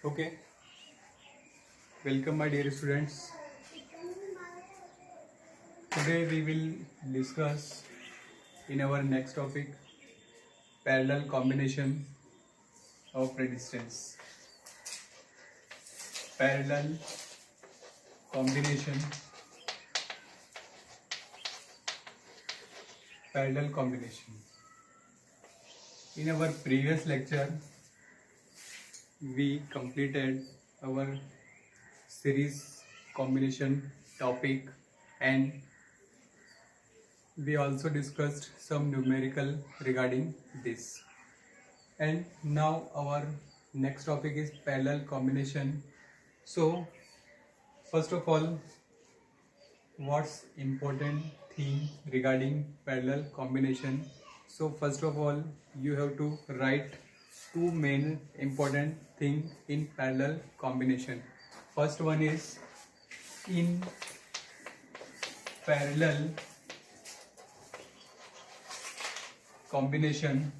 Okay, welcome my dear students. Today we will discuss in our next topic parallel combination of resistance. Parallel combination, parallel combination. In our previous lecture, we completed our series combination topic and we also discussed some numerical regarding this. And now our next topic is parallel combination. So first of all, what's important thing regarding parallel combination? So first of all, you have to write two main important thing in parallel combination. First one is in parallel combination.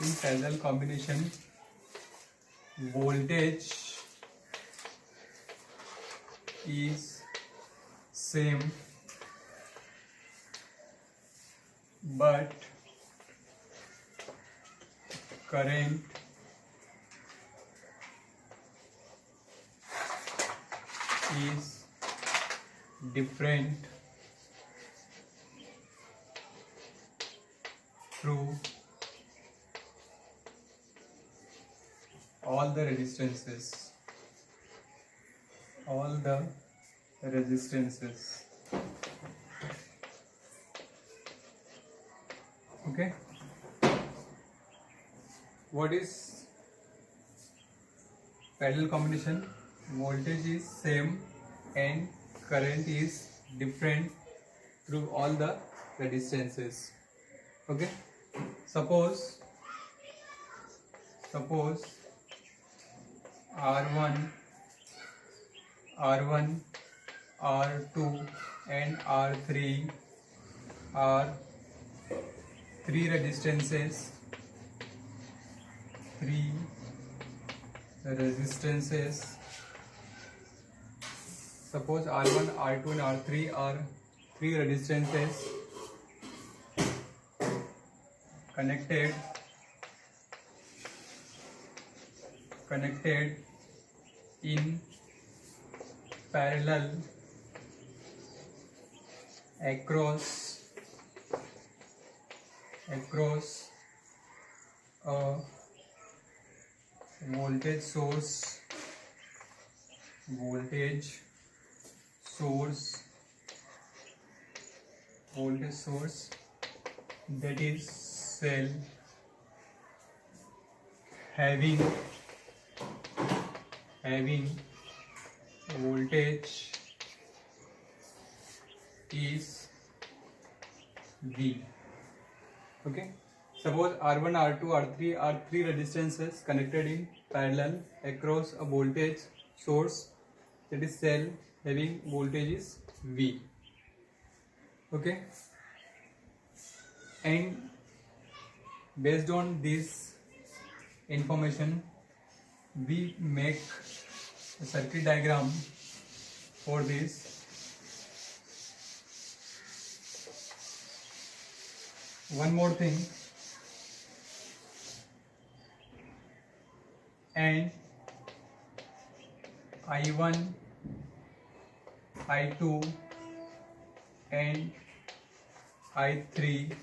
In parallel combination, voltage is same but current is different through all the resistances. Okay, what is parallel combination? Voltage is same and current is different through all the resistances. Okay, suppose R1, R2 and R3 are three resistances. Suppose R1, R2 and R3 are three resistances connected in parallel across a voltage source that is cell having voltage is V. Okay, suppose R1, R2, R3 are three resistances connected in parallel across a voltage source that is cell having voltage is V. Okay, and based on this information we make a circuit diagram for this. One more thing, and I1, I2 and I3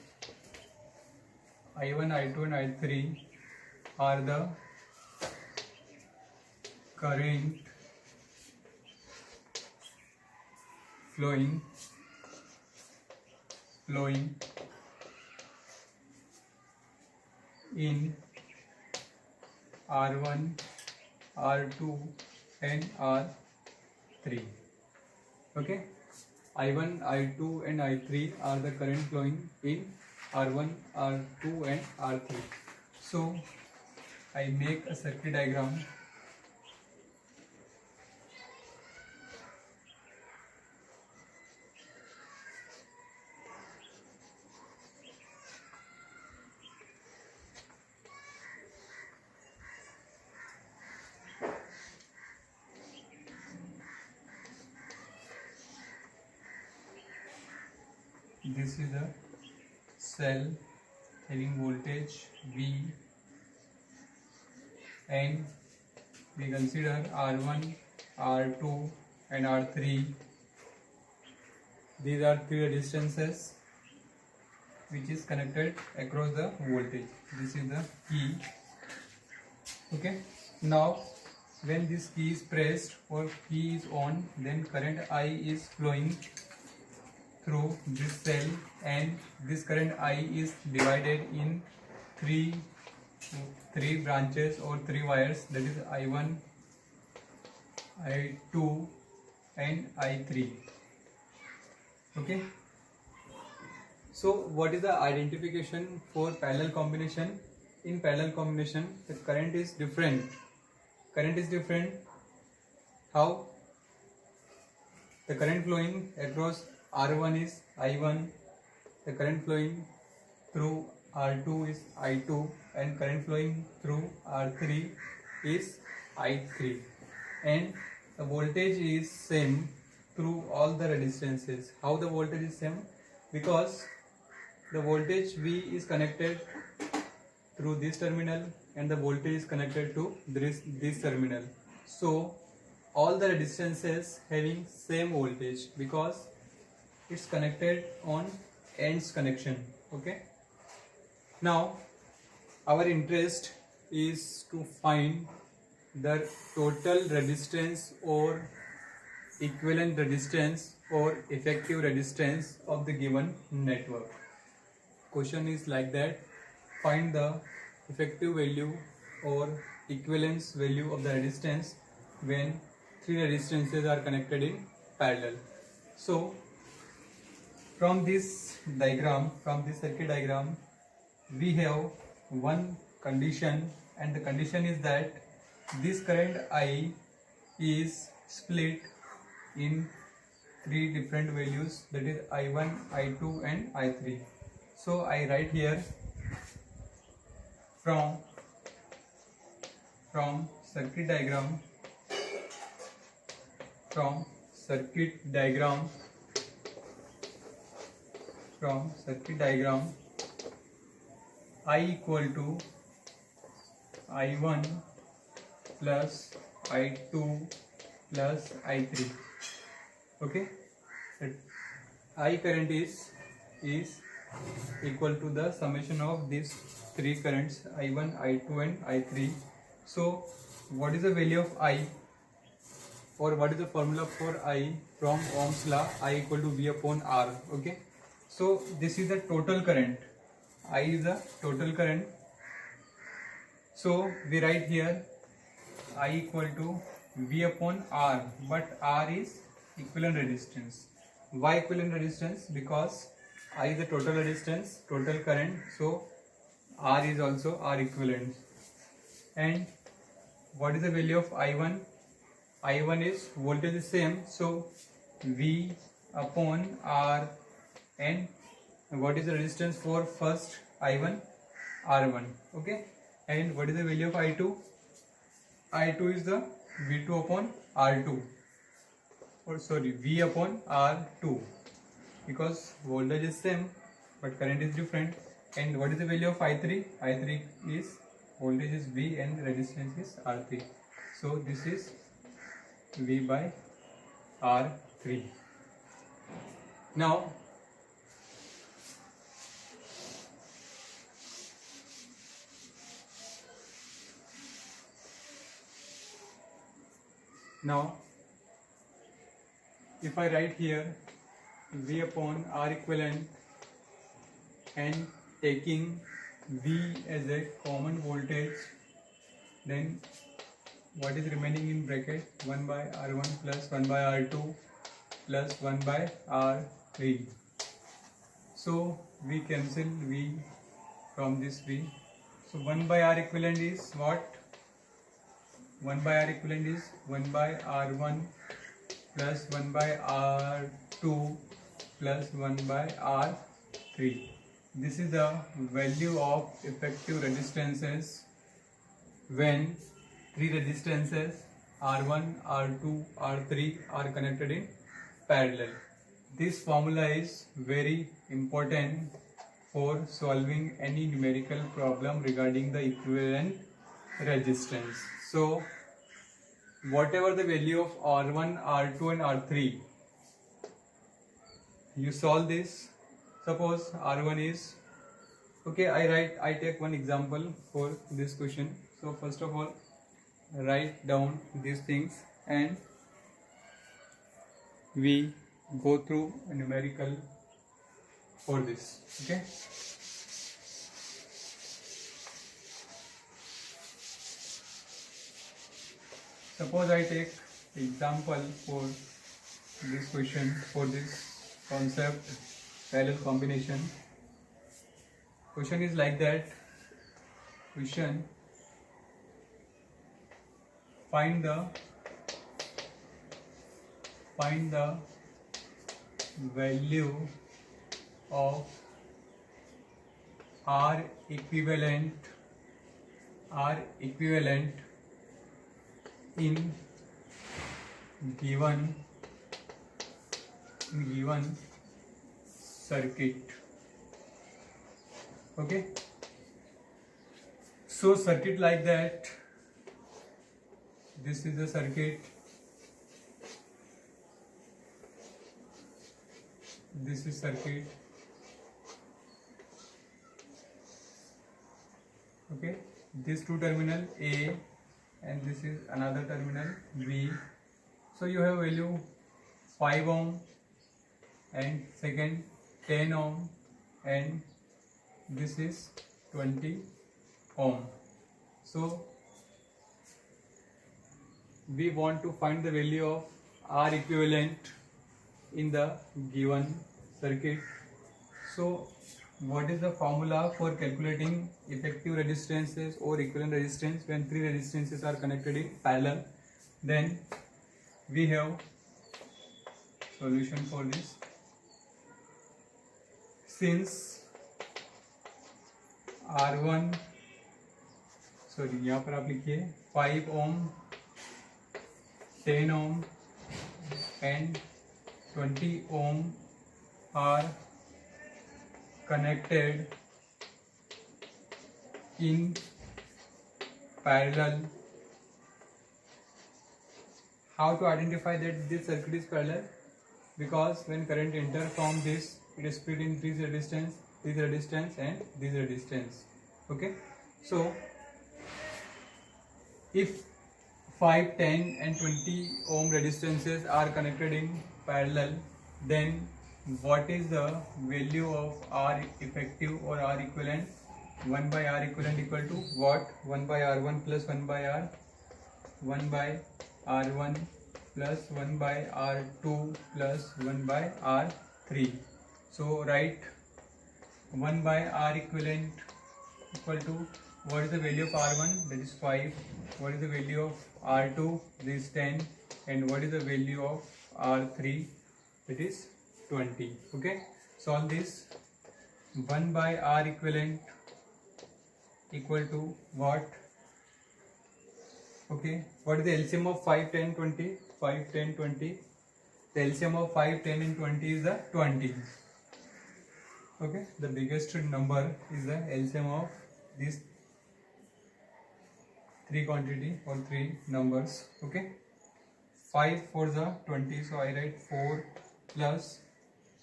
are the current flowing in R1, R2 and R3. Okay, I1, I2 and I3 are the current flowing in R1, R2 and R3. So I make a circuit diagram. this is the cell having voltage V, and we consider R1, R2 and R3. These are three resistances which is connected across the voltage. This is the key. Okay, now when this key is pressed or key is on, then current I is flowing through this cell, and this current I is divided in three branches or three wires, that is I1, I2 and I3. Okay, so what is the identification for parallel combination? In parallel combination, the current is different. How? The current flowing across R1 is I1, the current flowing through R2 is I2, and current flowing through R3 is I3, and the voltage is same through all the resistances. How the voltage is same? Because the voltage V is connected through this terminal and the voltage is connected to this terminal. So all the resistances having same voltage because it's connected on ends connection. Okay, now our interest is to find the total resistance or equivalent resistance or effective resistance of the given network. Question is like that: find the effective value or equivalence value of the resistance when three resistances are connected in parallel. So from this diagram, from this circuit diagram, we have one condition, and the condition is that this current I is split in three different values, that is I1, I2 and I3. So I write here from circuit diagram, I equal to I1 plus I2 plus I3. Okay, I current is equal to the summation of these three currents I1, I2 and I3. So what is the value of I, or what is the formula for I from Ohm's law? I equal to V upon R. Okay, so this is the total current. I is the total current. So we write here I equal to V upon R, but R is equivalent resistance. Why equivalent resistance? Because I is the total resistance, total current, so R is also R equivalent. And what is the value of I1? I1 is voltage is same, so V upon R. And what is the resistance for first I1? R1. Okay, and what is the value of I2? I2 is the V2 upon R2, or sorry, V upon R2, because voltage is same but current is different. And what is the value of I3? I3 is voltage is V and resistance is R3, so this is V by R3. Now if I write here V upon R equivalent and taking V as a common voltage, then what is remaining in bracket? 1 by R1 plus 1 by R2 plus 1 by R3. So we cancel V from this V. So 1 by R equivalent is what? 1 by R equivalent is 1 by R1 plus 1 by R2 plus 1 by R3. This is the value of effective resistances when three resistances R1, R2, R3 are connected in parallel. This formula is very important for solving any numerical problem regarding the equivalent resistance. So whatever the value of R1, R2 and R3, you solve this. Suppose R1 is, okay, I take one example for this question. So first of all, write down these things and we go through a numerical for this. Okay, suppose I take example for this question, for this concept parallel combination. Question is like that. Question: find the value of R equivalent in given circuit. Okay, so circuit like that. This is the circuit. This is circuit. Okay, this two terminal A and this is another terminal B. So you have value 5 ohm and second 10 ohm and this is 20 ohm. So we want to find the value of R equivalent in the given circuit. So what is the formula for calculating effective resistances or equivalent resistance when three resistances are connected in parallel? Then we have solution for this. Since R1, sorry, यहाँ पर आप लिखिए 5 ohm, 10 ohm and 20 ohm are connected in parallel. How to identify that this circuit is parallel? Because when current enter from this, it is split in this resistance and this resistance. Okay, so if 5, 10 and 20 ohm resistances are connected in parallel, then what is the value of R effective or R equivalent? 1 by R equivalent equal to what? 1 by R1 plus 1 by R, 1 by R1 plus 1 by R2 plus 1 by R3. So write 1 by R equivalent equal to, what is the value of R1? That is 5. What is the value of R2? This is 10. And what is the value of R3? That is 20. Okay, solve this. 1 by R equivalent equal to what? Okay, what is the LCM of 5, 10, 20? 5, 10, 20. The LCM of 5, 10 and 20 is the 20. Okay, the biggest number is the LCM of these three quantity or three numbers. Okay, 5 for the 20, so I write 4 plus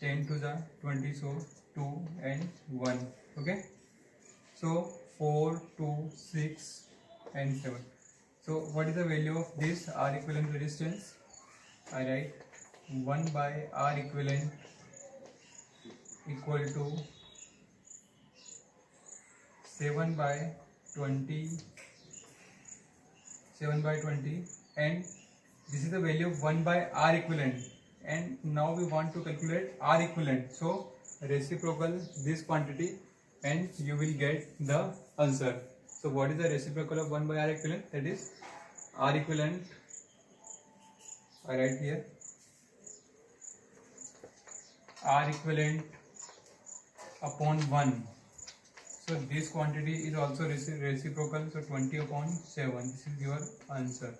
10 to the 20, so 2 and 1. Okay, so 4, 2, 6 and 7. So what is the value of this R equivalent resistance? I write 1 by R equivalent equal to 7 by 20, and this is the value of 1 by R equivalent, and now we want to calculate R equivalent. So reciprocal this quantity and you will get the answer. So what is the reciprocal of 1 by R equivalent? That is R equivalent, I write here, R equivalent upon 1. So this quantity is also reciprocal, so 20 upon 7. This is your answer.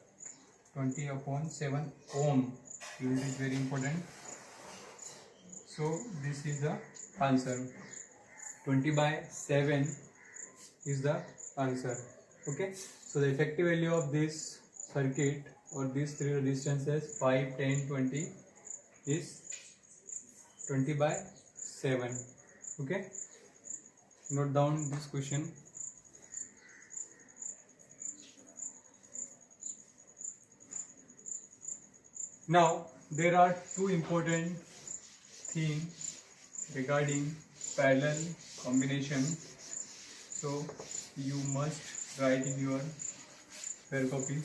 20 upon 7 ohm. Unit is very important. So this is the answer. 20/7 is the answer. Okay, so the effective value of this circuit or these three resistances 5, 10, 20 is 20/7. Okay, note down this question. Now there are two important things regarding parallel combination, so you must write in your fair copy.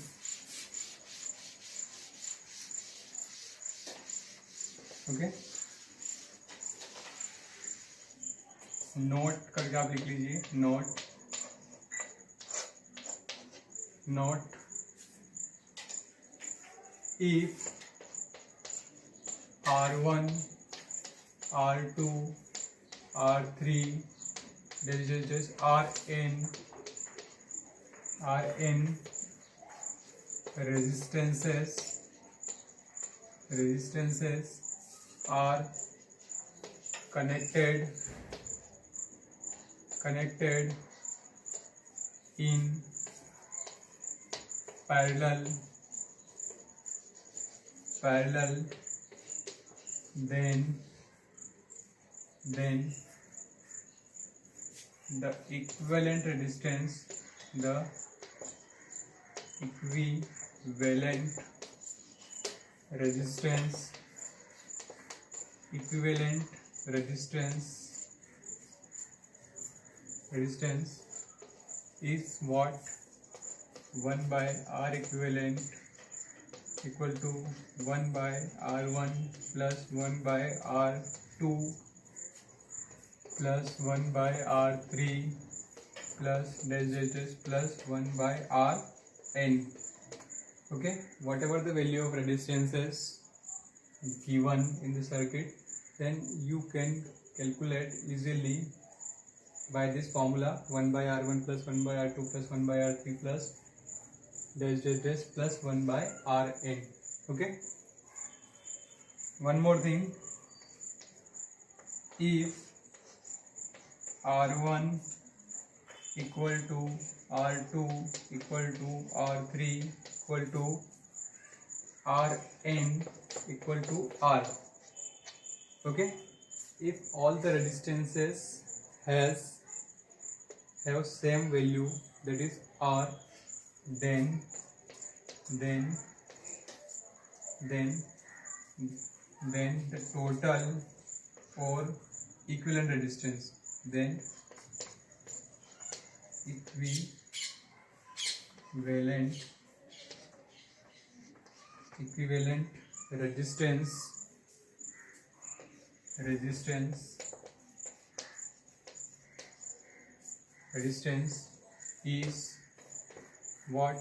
Okay, note करके आप लिख लीजिए. Note if R1, R2, R3, just Rn resistances are connected in parallel, then the equivalent resistance is what? 1/R equivalent equal to 1/R1 plus 1/R2 plus 1/R3 plus plus 1/Rn. Okay, whatever the value of resistance is given in the circuit, then you can calculate easily by this formula 1/R1 plus 1/R2 plus 1/R3 plus plus 1/Rn. Okay, one more thing, if R1 equal to R2 equal to R3 equal to Rn equal to R. Okay, if all the resistances have same value, that is R, then the total or equivalent resistance, then equivalent resistance is what?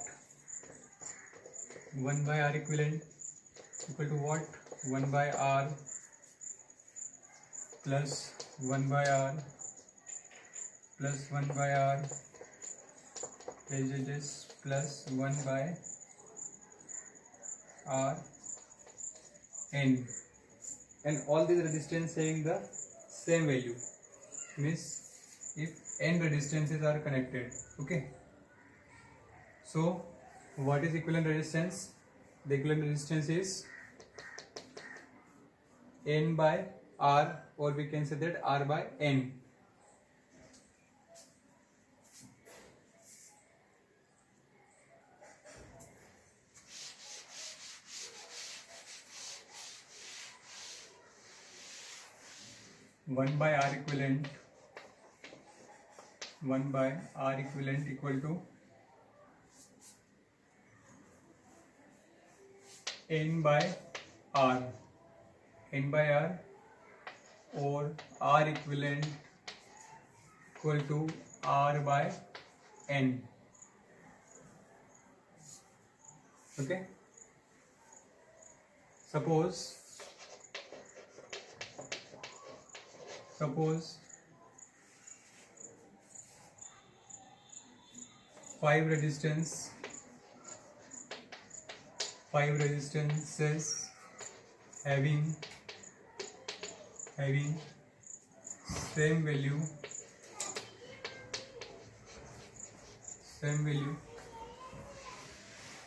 1/R equivalent equal to what? 1/R plus 1/R plus 1/R plus 1/Rn, and all these resistance having the same value, means if n resistances are connected. Okay, so what is equivalent resistance? The equivalent resistance is n/R, or we can say that R/N. One by R equivalent equal to n/R, or R equivalent equal to R/N. Okay, suppose 5 resistances having having same value,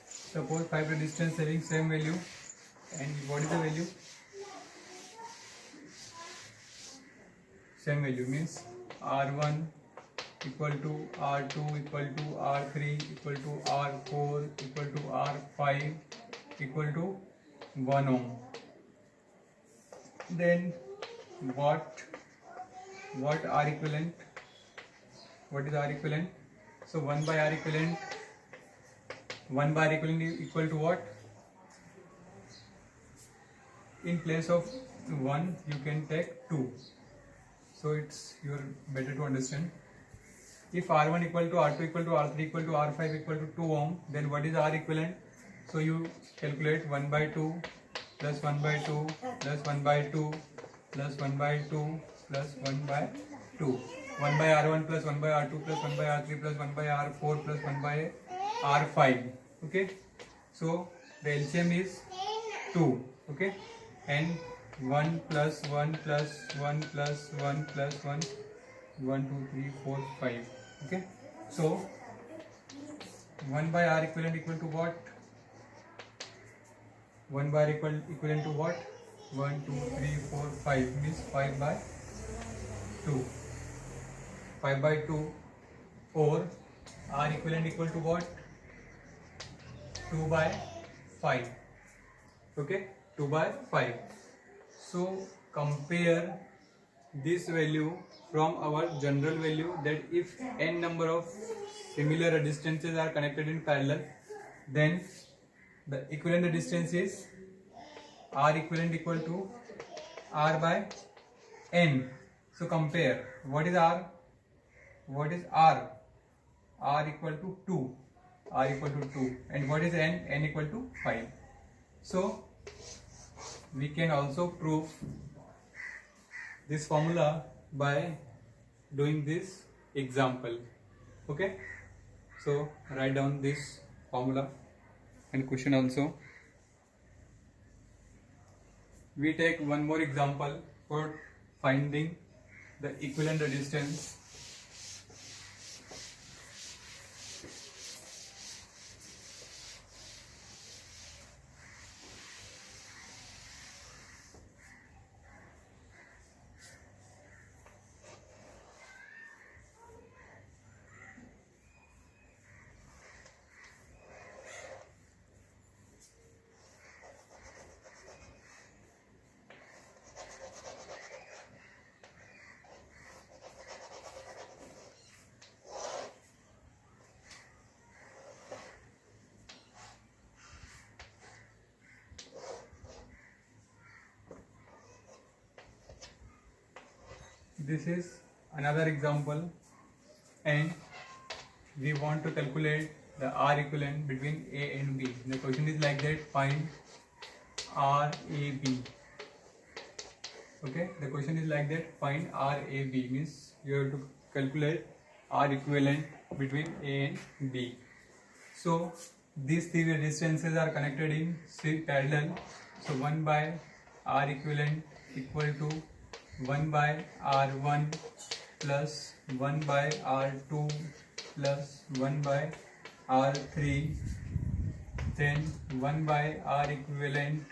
suppose 5 resistance having same value, and what is the value? Same value means R1 equal to R2 equal to R3 equal to R4 equal to R5 equal to 1 ohm. Then what R equivalent? What is R equivalent? So 1 by R equivalent is equal to what? In place of 1 you can take 2. So it's better to understand. If R1 equal to R2 equal to R3 equal to R5 equal to 2 ohm, then what is R equivalent? So you calculate 1 by 2 plus 1 by 2 plus 1 by 2 plus 1 by 2 plus 1 by 2. 1 by R1 plus 1 by R2 plus 1 by R3 plus 1 by R4 plus 1 by R5. Okay. So the LCM is 2. Okay. And 1 plus 1 plus 1 plus 1 plus 1, 1, 2, 3, 4, 5. Okay. So 1 by R equivalent equal to what? 1 by R equivalent to what? 1, 2, 3, 4, 5 means 5 by 2. 5 by 2, or R equivalent equal to what? 2 by 5. Okay, 2 by 5. So compare this value from our general value, that if n number of similar resistances are connected in parallel, then the equivalent resistance is R equivalent equal to R by N. So compare, what is R? What is R? R equal to 2. R equal to 2. And what is N? N equal to 5. So we can also prove this formula by doing this example. Okay. So write down this formula and question also. We take one more example for finding the equivalent resistance. This is another example, and we want to calculate the R equivalent between A and B. The question is like that: find RAB. Okay, the question is like that: find RAB, means you have to calculate R equivalent between A and B. So these three resistances are connected in parallel. So 1 by R equivalent equal to 1 by R1 plus 1 by R2 plus 1 by R3, then 1 by R equivalent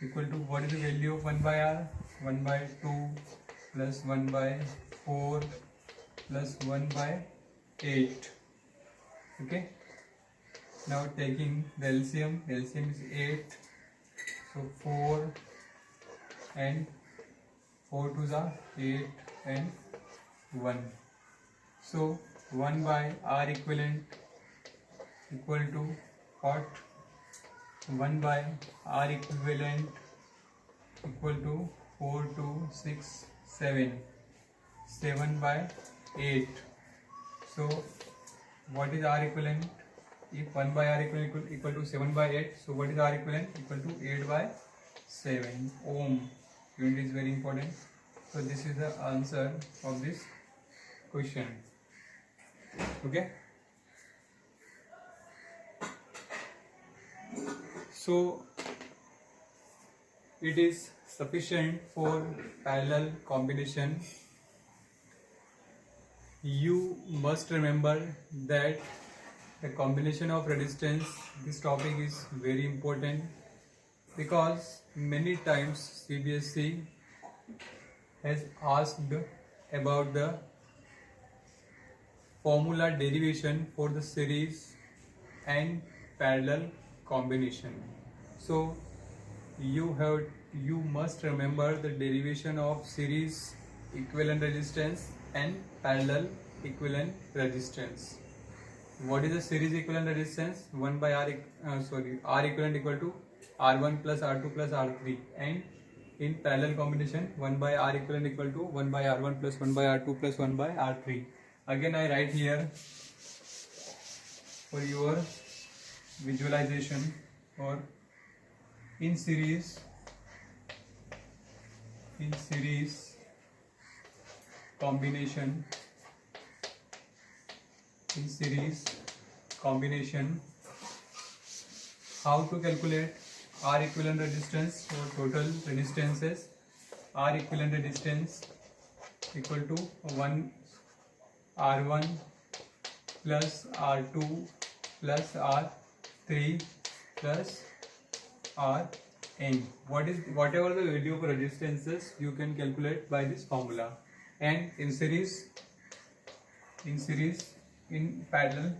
equal to, what is the value of 1 by R? 1 by 2 plus 1 by 4 plus 1 by 8. Okay. Now taking the LCM is 8. So 4 and 4 2s are 8 and 1. So 1 by R equivalent equal to what? 1 by R equivalent equal to 4 2 6 7. 7 by 8. So what is R equivalent? If 1 by R equal to 7 by 8, so what is R equivalent? Equal to 8 by 7 ohm. Unit is very important. So this is the answer of this question. Okay. So it is sufficient for parallel combination. You must remember that the combination of resistance, this topic is very important because many times CBSE has asked about the formula derivation for the series and parallel combination. So you must remember the derivation of series equivalent resistance and parallel equivalent resistance. What is the series equivalent resistance? 1 by R equivalent equal to R1 plus R2 plus R3, and in parallel combination 1 by R equivalent equal to 1 by R1 plus 1 by R2 plus 1 by R3. Again I write here for your visualization, or in series combination, how to calculate R equivalent resistance or total resistances. R equivalent resistance equal to 1 R1 plus R2 plus R3 plus Rn. Whatever the value of resistances you can calculate by this formula. And in parallel,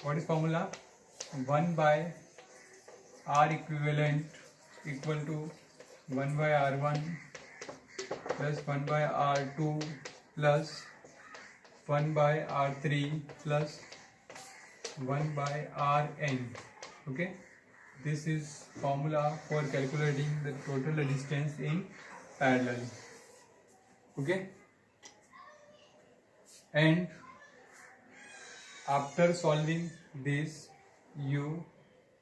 what is formula? 1 by R equivalent equal to 1 by R1 plus 1 by R2 plus 1 by R3 plus 1 by Rn. Okay, this is formula for calculating the total resistance in parallel. Okay, and after solving this, you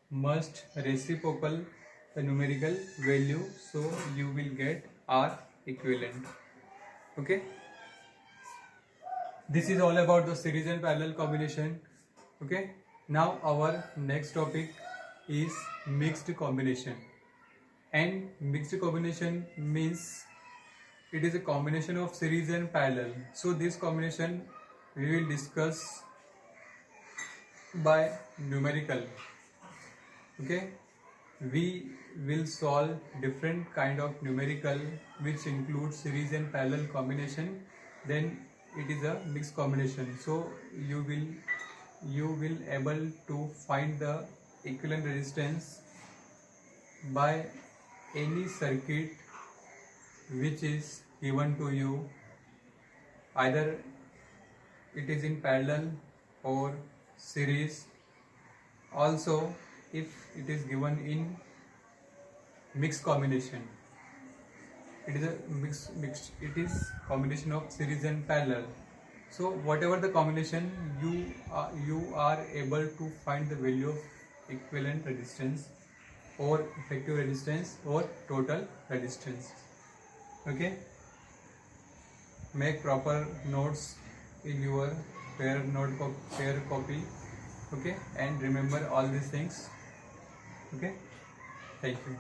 must reciprocal the numerical value, so you will get R equivalent. Okay, this is all about the series and parallel combination. Okay, now our next topic is mixed combination. And mixed combination means it is a combination of series and parallel. So this combination we will discuss by numerical. Okay, we will solve different kind of numerical which includes series and parallel combination. Then it is a mixed combination. So you will able to find the equivalent resistance by any circuit which is given to you, either it is in parallel or series. Also, if it is given in mixed combination, it is a mixed it is combination of series and parallel. So whatever the combination, you are able to find the value of equivalent resistance or effective resistance or total resistance. Okay, make proper notes in your pair copy. Okay, and remember all these things. Okay, thank you.